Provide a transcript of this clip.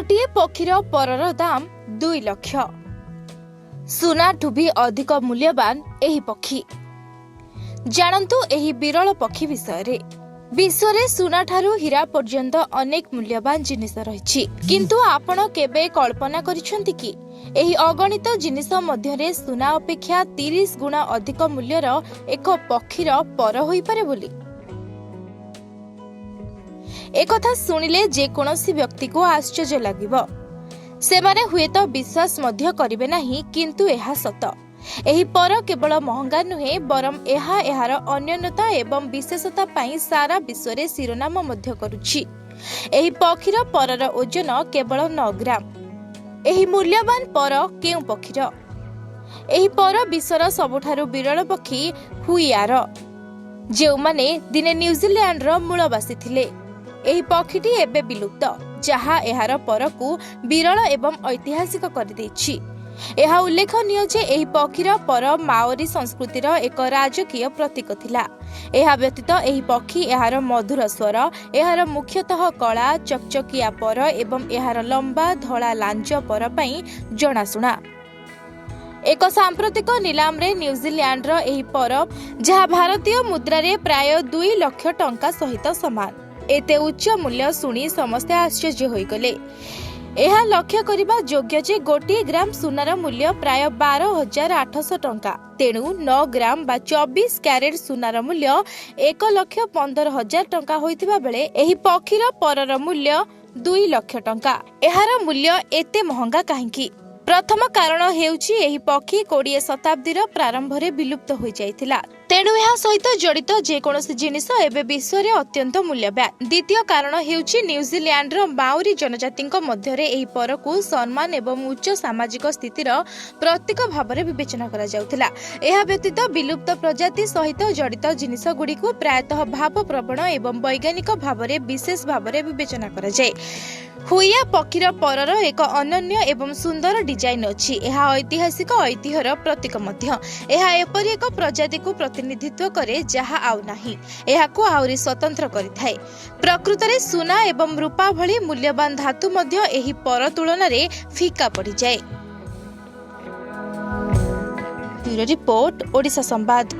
गोटे पक्षीर परर दाम 2 लाख। सुनाठू भी अधिक मूल्यवान एही पक्षी। जानन्तु एही विरल पक्षी विषय रे। विश्व रे सुना ठारू हीरा पर्यंत अनेक मूल्यवान जिनिस रहिछि, किंतु आपण केबे कल्पना करिसंति कि एही अगणित जिनिस मध्यरे सुना अपेक्षा 30 गुणा अधिक मूल्यर एक पक्षीर पर होई पारे बोली। एकथा सुनिले जे कोनोसी व्यक्ति को आश्चर्य लागिबो। सेमाने हुएत विश्वास मध्य करिवे नाही, किंतु एहा सत। एही पर केवल महंगा नुहे, बरम एहा एहार अन्यन्यता एवं विशेषता पाई सारा विश्व रे शिरोनाम मध्य करुछि। एही पक्षीर परर ओजन केवल 9 ग्राम। एही मूल्यवान पर केउ पक्षीर? एही पर विश्वर सबुठारु विरल पक्षी हुइयार, जेउ माने दिने न्यूजीलैंड रो मूलवासी थिले। एही पक्षीटी एबे विलुप्त, जहा एहार परकु विरल एवं ऐतिहासिक कर दैछि। एहा उल्लेखनीय जे एही पक्षीर पर माओरी संस्कृतिर एक राजकीय प्रतीक थिला। एहा व्यतीत एही पक्षी एहार मधुर स्वर, एहार मुख्यतः कला चकचकिया पर एवं एहार लंबा धला लांज पर पई जणाशुना। एक सांप्रतिक निलाम रे न्यूजीलैंड रो एही पर, जहा भारतीय मुद्रा रे प्राय 2 लाख टंका सहित समान। एते उच्च मूल्य सुनी समस्ते आश्चर्य होई गले। एहा लक्ष्य करिबा योग्य जे गोटे ग्राम सुनार मूल्य प्राय 12,800 टंका। तेणु 9 ग्राम बा 24 कैरेट सुनार मूल्य 1,15,000 टंका होइतिबा बेले एही पक्षीर परर मूल्य 2 लाख टंका। एहार मूल्य एते महंगा काहेकि? प्रथम कारण हेउछि एही पक्षी 20 शताब्दीर प्रारंभ रे विलुप्त होई जाइथिला। तेणु एहा सहित जड़ित जे कोनोसी जिनिस एबे विश्व रे अत्यंत मूल्यवान। द्वितीय कारण हेउछि न्यूजीलैंड रो माओरी जनजातिक मध्य रे एही परकु सम्मान एवं उच्च सामाजिक स्थितिर प्रतीक भाबरे विवेचना करा जाउथिला। एहा व्यतीत विलुप्त प्रजाति सहित जड़ित जिनिस गुडीकु प्रायतः भाव प्रवण एवं वैज्ञानिक भाबरे विशेष भाबरे विवेचना करा जाय। हुइया पक्षीर परर एक अनन्य एवं सुंदर डिजाइन अछि। एहा ऐतिहासिक ऐतिह्यर प्रतीक मध्य। एहा एपरि एक प्रजाति को प्रतिनिधित्व करे जहा आउ नाही। एहाकु आउरी स्वतंत्र करिथाय। प्रकृतरे सुना एवं रूपा भली मूल्यवान धातु मध्य एही पर तुलना रे फीका पड़ी जाय। ब्यूरो रिपोर्ट, ओडिशा संवाद।